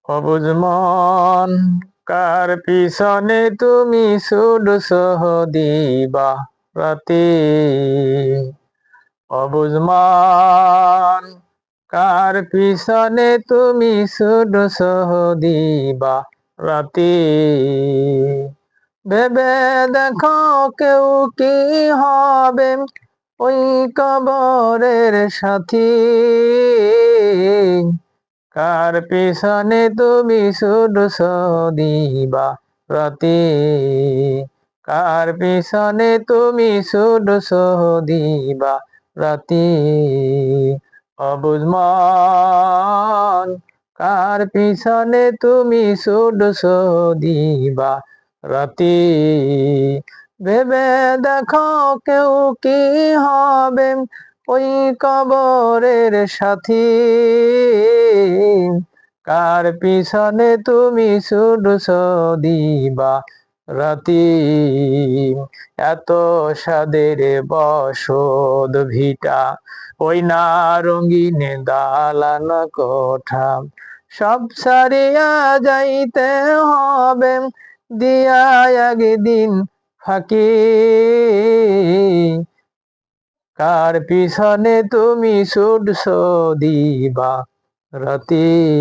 অবুঝ মন কার পিছনে তুমি ছুটছ দিবা রাতে। অবুঝ মন কার পিছনে তুমি ছুটছ দিবা রাতে। ভেবে দেখো কেউ কি হবে ওই কবরের সাথী। কার পিছনে তুমি ছুটছ দিবা রাতে। কার পিছনে তুমি ছুটছ দিবা রাতে। অবুঝ মন কার পিছনে তুমি ছুটছ দিবা রাতে। ভেবে দেখো কেউ কি হবে ওই কবরের সাথী। কার পিছনে তুমি ছুটছ দিবা রাতে। এত সাদের বসত ভিটা ওই না রঙিন দালান কোঠা। সব ছাড়িয়া যাইতে হবে দিয়া একদিন ফাঁকি। কার পিছনে তুমি ছুটছ দিবা রাতে।